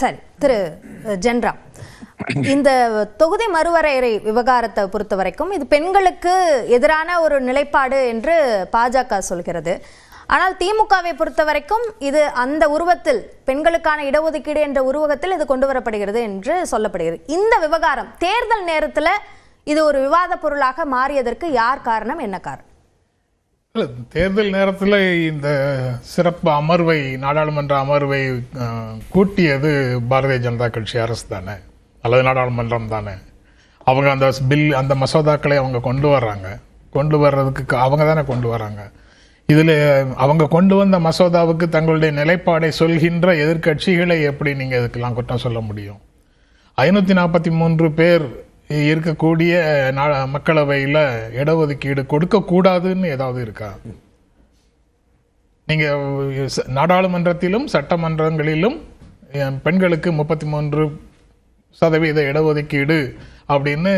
சரி, திரு ஜென்ராம், இந்த தொகுதி மறுவரையறை விவகாரத்தை பொறுத்த வரைக்கும் இது பெண்களுக்கு எதிரான ஒரு நிலைப்பாடு என்று பாஜக சொல்கிறது. ஆனால் திமுகவை பொறுத்த வரைக்கும் இது அந்த உருவத்தில் பெண்களுக்கான இடஒதுக்கீடு என்ற உருவகத்தில் இது கொண்டு வரப்படுகிறது என்று சொல்லப்படுகிறது. இந்த விவகாரம் தேர்தல் நேரத்தில் இது ஒரு விவாத பொருளாக மாறியதற்கு யார் காரணம், என்ன காரணம்? தேர்தல் நேரத்தில் இந்த சிறப்பு அமர்வை, நாடாளுமன்ற அமர்வை கூட்டியது பாரதிய ஜனதா கட்சி அரசு தானே, அல்லது நாடாளுமன்றம் தானே. அவங்க அந்த அந்த மசோதாக்களை அவங்க கொண்டு வர்றாங்க. கொண்டு வர்றதுக்கு அவங்க தானே கொண்டு வராங்க. இதில் அவங்க கொண்டு வந்த மசோதாவுக்கு தங்களுடைய நிலைப்பாடை சொல்கின்ற எதிர்கட்சிகளை எப்படி நீங்கள் இதுக்கெல்லாம் குற்றம் சொல்ல முடியும்? 543 பேர் இருக்கக்கூடிய மக்களவையில் இடஒதுக்கீடு கொடுக்கக்கூடாதுன்னு ஏதாவது இருக்கா? நீங்கள் நாடாளுமன்றத்திலும் சட்டமன்றங்களிலும் பெண்களுக்கு 33% இடஒதுக்கீடு அப்படின்னு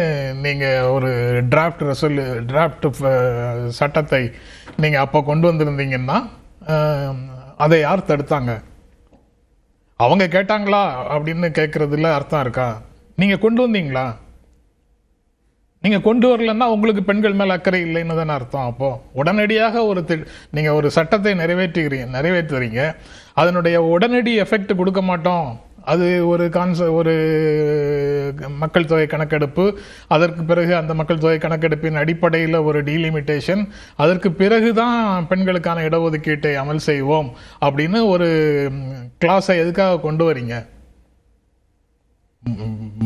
நீங்கள் ஒரு டிராஃப்ட் சட்டத்தை நீங்கள் அப்போ கொண்டு வந்திருந்தீங்கன்னா அதை யார் தடுத்தாங்க? அவங்க கேட்டாங்களா அப்படின்னு கேட்கறதுல அர்த்தம் இருக்கா? நீங்கள் கொண்டு வந்தீங்களா? நீங்கள் கொண்டு வரலன்னா உங்களுக்கு பெண்கள் மேலே அக்கறை இல்லைன்னு தானே அர்த்தம். அப்போது உடனடியாக நீங்கள் ஒரு சட்டத்தை நிறைவேற்றுறீங்க, அதனுடைய உடனடி எஃபெக்ட் கொடுக்க மாட்டோம். அது ஒரு மக்கள் தொகை கணக்கெடுப்பு, அதற்கு பிறகு அந்த மக்கள் தொகை கணக்கெடுப்பின் அடிப்படையில் ஒரு டீலிமிட்டேஷன், அதற்கு பிறகு தான் பெண்களுக்கான இடஒதுக்கீட்டை அமல் செய்வோம் அப்படின்னு ஒரு கிளாஸை எதுக்காக கொண்டு வரீங்க?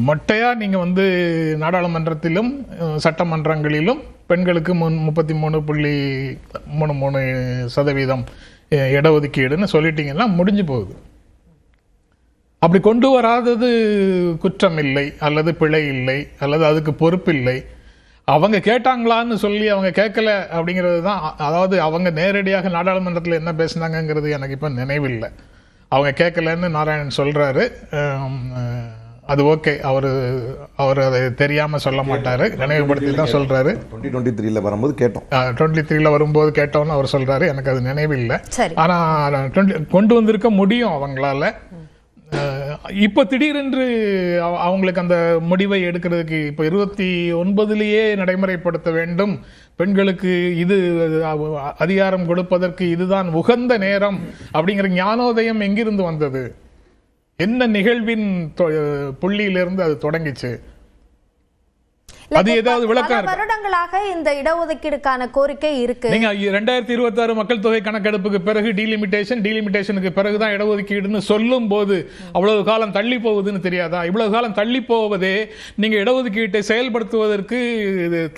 மொட்டையா நீங்க நாடாளுமன்றத்திலும் சட்டமன்றங்களிலும் பெண்களுக்கு 33.33% இடஒதுக்கீடுன்னு சொல்லிட்டீங்கன்னா முடிஞ்சு போகுது. அப்படி கொண்டு வராதது குற்றம் இல்லை, அல்லது பிழை இல்லை, அல்லது அதுக்கு பொறுப்பு இல்லை. அவங்க கேட்டாங்களான்னு சொல்லி அவங்க கேட்கல அப்படிங்கிறது தான். அதாவது அவங்க நேரடியாக நாடாளுமன்றத்தில் என்ன பேசினாங்கிறது எனக்கு இப்போ நினைவில்லை. அவங்க கேட்கலன்னு நாராயணன் சொல்றாரு. அது ஓகே, அவர் அதை தெரியாம சொல்ல மாட்டாரு, நினைவுபடுத்தி தான் சொல்றாரு. 2023 வரும்போது கேட்டோம், 2023 வரும்போது கேட்டோம்னு அவர் சொல்றாரு. எனக்கு அது நினைவில்லை. ஆனா கொண்டு வந்திருக்க முடியும் அவங்களால. இப்போ திடீரென்று அவங்களுக்கு அந்த முடிவை எடுக்கிறதுக்கு இப்போ 29 நடைமுறைப்படுத்த வேண்டும், பெண்களுக்கு இது அதிகாரம் கொடுப்பதற்கு இதுதான் உகந்த நேரம் அப்படிங்கிற ஞானோதயம் எங்கிருந்து வந்தது? என்ன நிகழ்வின் புள்ளியிலிருந்து அது தொடங்கிச்சு? அது ஏதாவது விளக்கம்? வருடங்களாக இந்த இடஒதுக்கீடுக்கான கோரிக்கை இருக்கு. நீங்க 2026 மக்கள் தொகை கணக்கெடுப்புக்கு பிறகு டீலிமிட்டேஷனுக்கு பிறகுதான் இடஒதுக்கீடுன்னு சொல்லும் போது அவ்வளவு காலம் தள்ளி போகுதுன்னு தெரியாதா? இவ்வளவு காலம் தள்ளி போவதே நீங்க இடஒதுக்கீட்டை செயல்படுத்துவதற்கு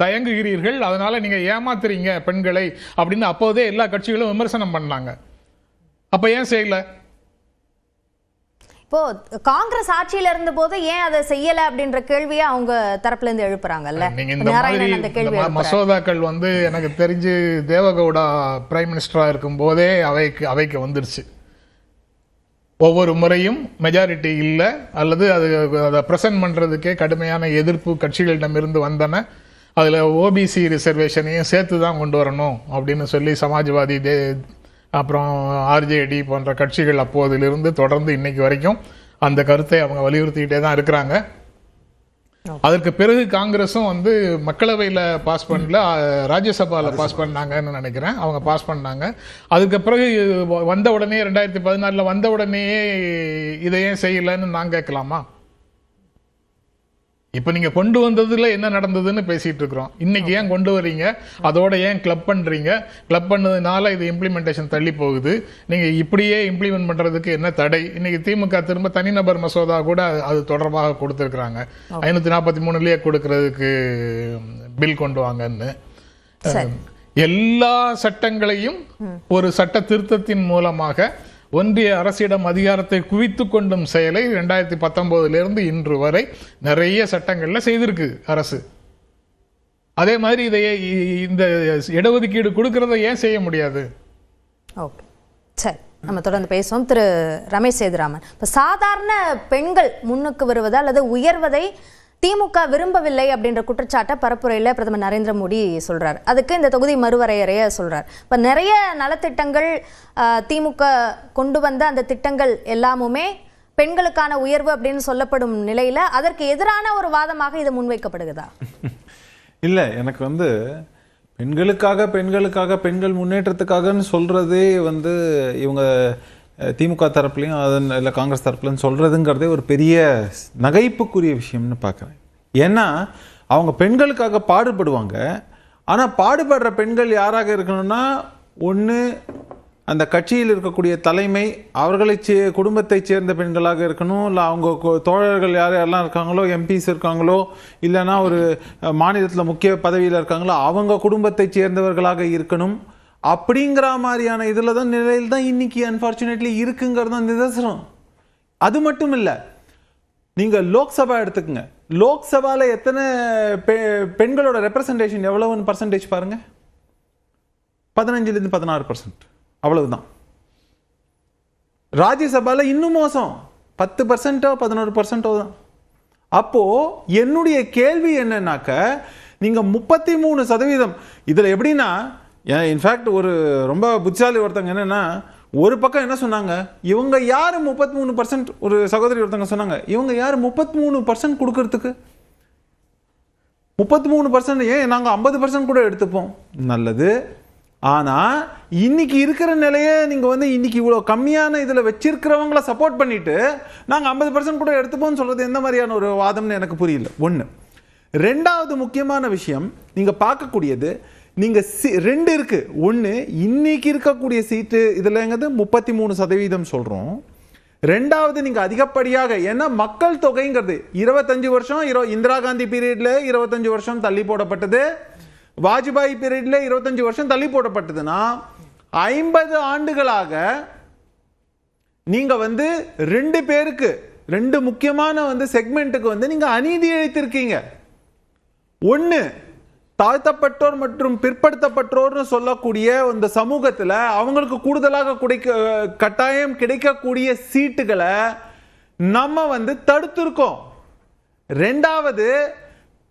தயங்குகிறீர்கள், அதனால நீங்க ஏமாத்துறீங்க பெண்களை அப்படின்னு அப்போதே எல்லா கட்சிகளும் விமர்சனம் பண்ணாங்க. அப்ப ஏன் செய்யல? இப்போ காங்கிரஸ் ஆட்சியில இருந்த போது ஏன் அதை செய்யல அப்படின்ற கேள்வியை அவங்க தரப்புல இருந்து எழுப்புறாங்கல்ல. மசோதாக்கள் எனக்கு தெரிஞ்சு தேவகவுடா பிரைம் மினிஸ்டரா இருக்கும் போதே அவைக்கு வந்துருச்சு. ஒவ்வொரு முறையும் மெஜாரிட்டி இல்லை, அல்லது அதை பிரசன்ட் பண்றதுக்கே கடுமையான எதிர்ப்பு கட்சிகளிடமிருந்து வந்தன. அதுல ஓபிசி ரிசர்வேஷனையும் சேர்த்து தான் கொண்டு வரணும் அப்படின்னு சொல்லி சமாஜ்வாதி, அப்புறம் ஆர்ஜேடி போன்ற கட்சிகள் அப்போதிலிருந்து தொடர்ந்து இன்னைக்கு வரைக்கும் அந்த கருத்தை அவங்க வலியுறுத்திக்கிட்டே தான் இருக்கிறாங்க. அதற்கு பிறகு காங்கிரஸும் மக்களவையில் பாஸ் பண்ணல, ராஜ்யசபாவில் பாஸ் பண்ணாங்கன்னு நினைக்கிறேன். அவங்க பாஸ் பண்ணாங்க. அதுக்கு பிறகு வந்த உடனே 2014 வந்த உடனேயே இதை ஏன் செய்யலன்னு நான் கேட்கலாமா? இப்போ நீங்க கொண்டு வந்ததுல என்ன நடந்ததுன்னு பேசிட்டு இருக்கிறோம். இன்னைக்கு ஏன் கொண்டு வரீங்க, அதோட ஏன் கிளப் பண்றீங்க? கிளப் பண்ணதுனால இது இம்ப்ளிமெண்டேஷன் தள்ளி போகுது. நீங்க இப்படியே இம்ப்ளிமெண்ட் பண்றதுக்கு என்ன தடை? இன்னைக்கு திமுக திரும்ப தனிநபர் மசோதா கூட அது தொடர்பாக கொடுத்துருக்காங்க. 543 கொடுக்கறதுக்கு பில் கொண்டு வாங்கன்னு. எல்லா சட்டங்களையும் ஒரு சட்ட திருத்தத்தின் மூலமாக ஒன்றிய அரசிடம் அதிகாரத்தை குவித்து கொண்டும் செயலை 2019 இன்று வரை நிறைய சட்டங்கள்ல செய்திருக்கு அரசு. அதே மாதிரி இந்த இடஒதுக்கீடு கொடுக்கறத ஏன் செய்ய முடியாது? ஓகே, சரி, நம்ம தொடர்ந்து பேசுவோம். திரு ரமேஷ் சேதுராமன், இப்போ சாதாரண பெண்கள் முன்னுக்கு வருவது அல்லது உயர்வதை திமுக விரும்பவில்லை அப்படின்ற குற்றச்சாட்டை பரப்புரையில் பிரதமர் நரேந்திர மோடி சொல்றார். அதுக்கு இந்த தொகுதி மறுவரையறைய சொல்றார். இப்போ நிறைய நலத்திட்டங்கள் திமுக கொண்டு வந்த அந்த திட்டங்கள் எல்லாமுமே பெண்களுக்கான உயர்வு அப்படின்னு சொல்லப்படும் நிலையில அதற்கு எதிரான ஒரு வாதமாக இது முன்வைக்கப்படுகிறதா? இல்லை, எனக்கு பெண்களுக்காக பெண்கள் முன்னேற்றத்துக்காகன்னு சொல்றதே இவங்க திமுக தரப்புலையும் அதன் இல்லை காங்கிரஸ் தரப்புலன்னு சொல்றதுங்கிறதே ஒரு பெரிய நகைப்புக்குரிய விஷயம்னு பார்க்குறேன். ஏன்னா அவங்க பெண்களுக்காக பாடுபடுவாங்க. ஆனால் பாடுபடுற பெண்கள் யாராக இருக்கணும்னா, ஒன்று அந்த கட்சியில் இருக்கக்கூடிய தலைமை அவர்களை குடும்பத்தை சேர்ந்த பெண்களாக இருக்கணும், இல்லை அவங்க தோழர்கள் யாரெல்லாம் இருக்காங்களோ, எம்பிஸ் இருக்காங்களோ, இல்லைன்னா ஒரு மாநிலத்தில் முக்கிய பதவியில் இருக்காங்களோ அவங்க குடும்பத்தை சேர்ந்தவர்களாக இருக்கணும். அப்படிங்கிற மாதிரியான இதில் தான் நிலையில் தான் இன்னைக்கு அன்ஃபார்ச்சுனேட்லி இருக்குங்கிறது தான் நிதர்சனம். அது மட்டும் இல்லை, நீங்கள் லோக்சபா எடுத்துக்கங்க. லோக்சபாவில் எத்தனை பெண்களோட ரெப்ரசன்டேஷன் எவ்வளவுன்னு பர்சன்டேஜ் பாருங்க, 15% 16%, அவ்வளவுதான். ராஜ்யசபாவில் இன்னும் மோசம், 10% 11% தான். அப்போ என்னுடைய கேள்வி என்னன்னாக்க, நீங்க 33% இதுல எப்படின்னா, இன்ஃபேக்ட் ஒரு ரொம்ப புத்திசாலி ஒருத்தங்க என்னன்னா, ஒரு பக்கம் என்ன சொன்னாங்க, இவங்க யாரு 33%, ஒரு சகோதரி ஒருத்தங்க சொன்னாங்க, இவங்க யாரு 33% கொடுக்கறதுக்கு, 33% ஏன் நாங்க 50% கூட எடுத்துப்போம். நல்லது. ஆனா இன்னைக்கு இருக்கிற நிலையை நீங்க இன்னைக்கு இவ்வளவு கம்மியான இதுல வச்சிருக்கிறவங்களை சப்போர்ட் பண்ணிட்டு நாங்க 50% கூட எடுத்துப்போம்னு சொல்றது எந்த மாதிரியான ஒரு வாதம்னு எனக்கு புரியல. ஒண்ணு. ரெண்டாவது முக்கியமான விஷயம், நீங்க பார்க்கக்கூடியது, நீங்க ரெண்டு இருக்கு. ஒண்ணு, இன்னைக்கு இருக்கக்கூடிய சீட்டு இதுல 33% சொல்றோம். ரெண்டாவது, நீங்க அதிகப்படியாக, ஏன்னா மக்கள் தொகைங்கிறது 25 வருஷம் இந்திரா காந்தி பீரியட்ல 25 வருஷம் தள்ளி போடப்பட்டது, வாஜ்பாய் பீரியட்ல 25 வருஷம் தள்ளி போடப்பட்டதுன்னா 50 ஆண்டுகளாக நீங்க ரெண்டு பேருக்கு, ரெண்டு முக்கியமான செக்மெண்ட்டுக்கு நீங்க அநீதி இழைத்திருக்கீங்க. ஒன்னு, தாழ்த்தப்பட்டோர் மற்றும் பிற்படுத்தப்பட்டோர்னு சொல்லக்கூடிய இந்த சமூகத்தில் அவங்களுக்கு கூடுதலாக கட்டாயம் கிடைக்கக்கூடிய சீட்டுகளை நம்ம தடுத்திருக்கோம். ரெண்டாவது,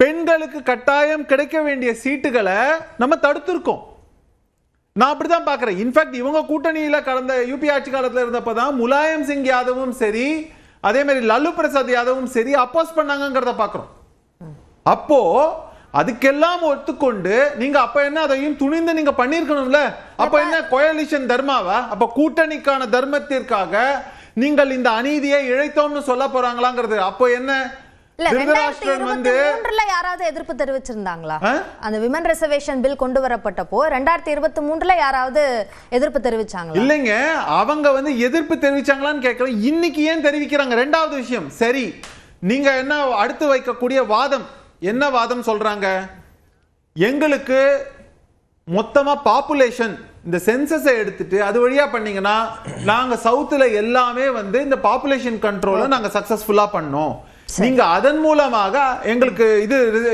பெண்களுக்கு கட்டாயம் கிடைக்க வேண்டிய சீட்டுகளை நம்ம தடுத்திருக்கோம். நான் அப்படிதான் பார்க்கிறேன். இன்ஃபேக்ட் இவங்க கூட்டணியில கடந்த யூபி ஆட்சி காலத்தில் இருந்தப்பதான் முலாயம் சிங் யாதவும் சரி, அதே மாதிரி லல்லு பிரசாத் யாதவும் சரி அப்போஸ் பண்ணாங்கிறத பார்க்கிறோம். அப்போ அதுக்கெல்லாம் ஒத்துக்கொண்டு நீங்க அப்ப என்ன அதையும் துணிந்து நீங்க பண்ணிருக்கணும்ல. அப்ப என்ன கோயலிஷன் தர்மாவா? அப்ப கூட்டணிக்கான தர்மத்திற்காக நீங்கள் இந்த அநீதியை இழைத்தோம்னு சொல்ல போறாங்களாங்கிறது. அப்போ என்ன, யாராவது எதிர்ப்பு தெரிவிச்சிருந்தாங்களா? அந்த விமன் ரிசர்வேஷன் பில் கொண்டு வரப்பட்டப்போ 2023 யாராவது எதிர்ப்பு தெரிவிச்சாங்களா? இல்லைங்க, அவங்க எதிர்ப்பு தெரிவிச்சாங்களான்னு கேட்கல. இன்னைக்கு ஏன் தெரிவிக்கிறாங்க? ரெண்டாவது விஷயம், சரி, நீங்க என்ன அடுத்து வைக்கக்கூடிய வாதம், என்ன வாதம் சொல்றாங்க, எங்களுக்கு மொத்தமா பாப்புலேஷன் இந்த சென்சஸை எடுத்துட்டு அது வழியா பண்ணீங்கன்னா நாங்க சவுத்துல எல்லாமே இந்த பாப்புலேஷன் கண்ட்ரோல நாங்க சக்சஸ்ஃபுல்லா பண்ணோம். நீங்க அதன் மூலமாக எங்களுக்கு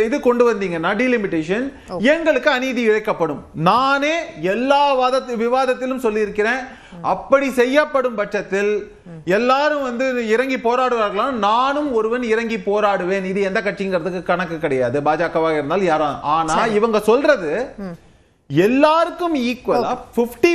இது கொண்டு வந்தீங்கன்னா டீலிமிட்டேஷன், எங்களுக்கு அநீதி இழைக்கப்படும். நானே எல்லா விவாதத்திலும் சொல்லி இருக்கிறேன், அப்படி செய்யப்படும் பட்சத்தில் எல்லாரும் இறங்கி போராடுவார்களா, நானும் ஒருவன் இறங்கி போராடுவேன். இது எந்த கட்சிங்கிறதுக்கு கணக்கு கிடையாது, பாஜகவாக இருந்தால் யாரும். ஆனா இவங்க சொல்றது எல்லாருக்கும் ஈக்குவலா 50%